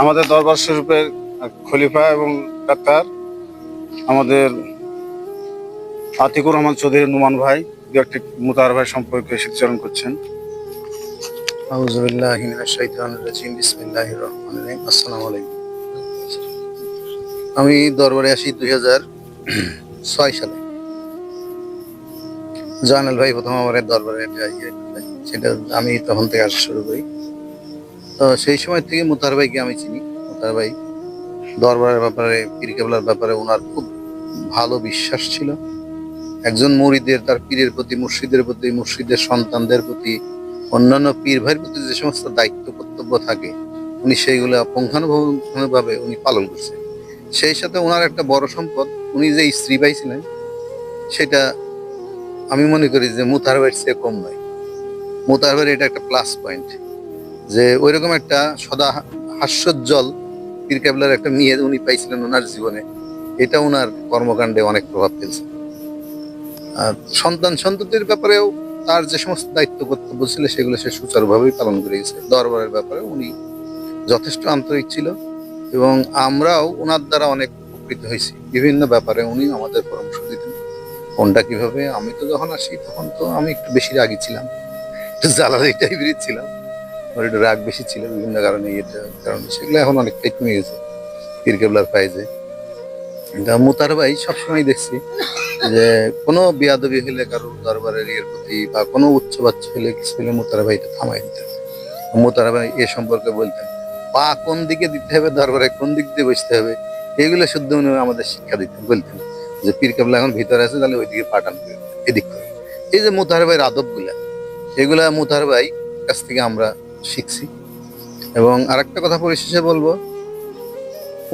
আমাদের দরবার শরীফের খলিফা এবং ডাক্তার আমাদের আতিকুর রহমান চৌধুরী নুমান ভাই দু একটি মুতাহার ভাই সম্পর্কে স্মৃতিচারণ করছেন। আউযু বিল্লাহি মিনাশ শাইতানির রাজিম। বিসমিল্লাহির রহমানির রহিম। আসসালামু আলাইকুম। আমি দরবারে আসি 2006 সালে। জানাল ভাই প্রথম আমার দরবারে সেটা আমি তখন থেকে আসা শুরু করি। তো সেই সময় থেকে মুতাহার ভাইকে আমি চিনি। মুতাহার ভাই দরবারের ব্যাপারে, পীর কেবলার ব্যাপারে ওনার খুব ভালো বিশ্বাস ছিল। একজন মুরিদের তার পীরের প্রতি, মুর্শিদের প্রতি, মুর্শিদের সন্তানদের প্রতি, অন্যান্য পীর ভাইয়ের প্রতি যে সমস্ত দায়িত্ব কর্তব্য থাকে উনি সেইগুলো পুঙ্খানুপুঙ্খভাবে উনি পালন করছেন। সেই সাথে ওনার একটা বড় সম্পদ, উনি যে স্ত্রী পাইছিলেন সেটা আমি মনে করি যে মুতাহার ভাইয়ের চেয়ে কম নয়। মুতাহার ভাইয়ের এটা একটা প্লাস পয়েন্ট যে ওইরকম একটা সদা হাস্যোজ্জ্বল পীর কেবলার একটা মেয়ে উনি পাইছিলেন ওনার জীবনে। এটা ওনার কর্মকাণ্ডে অনেক প্রভাব ফেলছে। আর সন্ততির ব্যাপারেও তার যে সমস্ত দায়িত্ব কর্তব্য ছিল সেগুলো সে সুচারুভাবেই পালন করে গেছে। দরবারের ব্যাপারে উনি যথেষ্ট আন্তরিক ছিল এবং আমরাও ওনার দ্বারা অনেক উপকৃত হয়েছি। বিভিন্ন ব্যাপারে উনি আমাদের পরামর্শ দিতেন কোনটা কিভাবে। আমি তো যখন আসি তখন তো আমি একটু বেশি রাগী ছিলাম, একটু জ্বালালি টাইপেরই ছিলাম, আমার একটু রাগ বেশি ছিল বিভিন্ন কারণে। কারণে সেগুলো এখন অনেকটাই কমে গেছে পীর কেবলার ফাইজে। মুতাহার ভাই সবসময় দেখছি যে কোনো বিয়াদবি হলে কারো দরবারের ইয়ের প্রতি বা কোনো উচ্চ বাচ্চা হলে কিছু হলে মুতাহার ভাই এটা থামাই দিতেন। মুতাহার ভাই এ সম্পর্কে বলতেন পা কোন দিকে দিতে হবে, দরবারে কোন দিক দিয়ে বসতে হবে, এগুলো শুদ্ধ উনি আমাদের শিক্ষা দিতেন। বলতেন যে পীর কেবলা এখন ভিতরে আছে, তাহলে ওইদিকে পাঠান করে এদিক করে। এই যে মুতাহার ভাইয়ের আদব এগুলা মুতাহার ভাই কাছ থেকে আমরা শিখছি। এবং আরেকটা কথা পরিশেষে বলবো,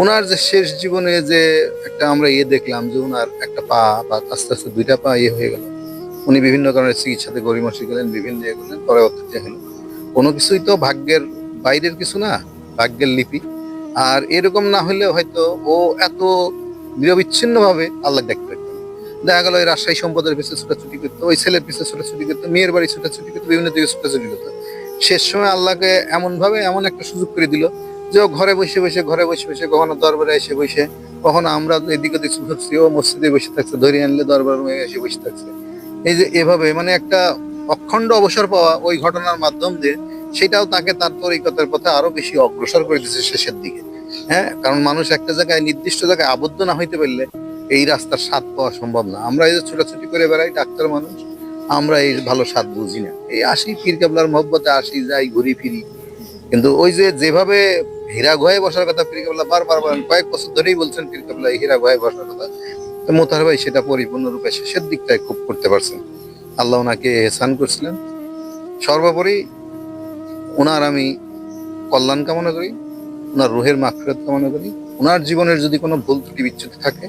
ওনার যে শেষ জীবনে যে একটা আমরা দেখলাম যে ওনার একটা পা বা আস্তে আস্তে দুইটা পা হয়ে গেল। উনি বিভিন্ন কারণে চিকিৎসাতে গড়িমসি গেলেন, বিভিন্ন করলেন, পরে অতীতে হলো। কোনো কিছুই তো ভাগ্যের বাইরের কিছু না, ভাগ্যের লিপি। আর এরকম না হলে হয়তো ও এত নিরবিচ্ছিন্ন ভাবে আল্লাহ দেখতে পারতো। দেখা গেল ওই রাজশাহী সম্পদের পিছিয়ে ছোটাছুটি করতো, ওই ছেলের পিছিয়ে ছোটাছুটি করতো, মেয়ের বাড়ি ছোটাছুটি করতো, বিভিন্ন দিকে ছোটাছুটি করতো। শেষ সময় আল্লাহকে এমন একটা সুযোগ করে দিল যে ও ঘরে বসে বসে কখনো দরবারে এসে বসে, কখনো আমরা এদিক ওদিক ছুটছি, ও মসজিদে বসে থাকছে, ধরে আনলে দরবার এসে বসে থাকছে। এই যে এভাবে মানে একটা অখণ্ড অবসর পাওয়া ওই ঘটনার মাধ্যম দিয়ে, সেটাও তাকে তার তরিকতের পথে আরো বেশি অগ্রসর করে দিচ্ছে শেষের দিকে। হ্যাঁ, কারণ মানুষ একটা জায়গায় নির্দিষ্ট জায়গায় আবদ্ধ না হইতে পারলে এই রাস্তার স্বাদ পাওয়া সম্ভব না। আমরা এই যে ছোটাছুটি করে বেড়াই, ডাক্তার মানুষ, আমরা এই ভালো স্বাদ বুঝি না। এই আসি পীর কেবলার মহব্বতে, আসি যাই ঘুরি ফিরি, কিন্তু ওই যে যেভাবে হীরা গুহায় বসার কথা পীর কেবলা বারবার বলেন, কয়েক বছর ধরেই বলছেন পীর কেবলা হীরা গুহায় বসার কথা, তো মুতাহার ভাই সেটা পরিপূর্ণরূপে শেষের দিকটায় খুব করতে পারছেন। আল্লাহ ওনাকে এহসান করছিলেন। সর্বোপরি ওনার আমি কল্যাণ কামনা করি, ওনার রুহের মাগফিরাত কামনা করি। ওনার জীবনের যদি কোনো ভুল ত্রুটি বিচ্যুতি থাকে,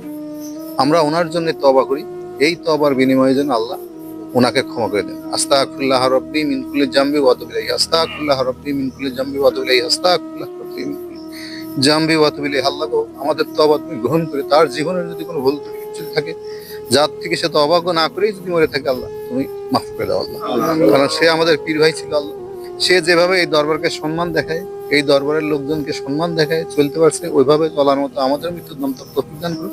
আমরা ওনার জন্য তওবা করি। এই তওবার বিনিময়ে যেন আল্লাহ ওনাকে ক্ষমা করে দেন। আস্তাগফিরুল্লাহ রাব্বি মিন কুল্লি জামবি ওয়া আতুবু ইলাইহি, আস্তাগফিরুল্লাহ রাব্বি মিন কুল্লি জামবি ওয়া আতুবু ইলাইহি, আস্তাগফিরুল্লাহ রাব্বি মিন কুল্লি জামবি ওয়া আতুবু ইলাইহি। আল্লাহ গো, আমাদের তওবা তুমি গ্রহণ করে, তার জীবনের যদি কোনো ভুল ত্রুটি বিচ্যুতি থাকে, যার থেকে সে তওবা না করেই যদি মরে থাকে, আল্লাহ তুমি মাফ করে দাও আল্লাহ। কারণ সে আমাদের পীর ভাই ছিল আল্লাহ। সে যেভাবে এই দরবারকে সম্মান দেখায়, এই দরবারের লোকজনকে সম্মান দেখায় চলতে পারছে, ওইভাবে চলার মতো আমাদের মৃত্যুর নাম তো তৌফিক দান করো।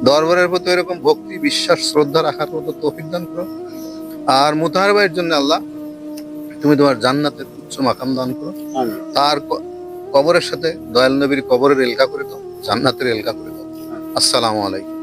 দরবারের প্রতি এরকম ভক্তি, বিশ্বাস, শ্রদ্ধা রাখার মতো তৌফিক দান করো। আর মুতাহার ভাইয়ের জন্য আল্লাহ তুমি তোমার জান্নাতের উচ্চ মাকাম দান করো। তার কবরের সাথে দয়াল নবীর কবরের এলকা করে দাও, জান্নাতের এলকা করে দাও। আসসালামু আলাইকুম।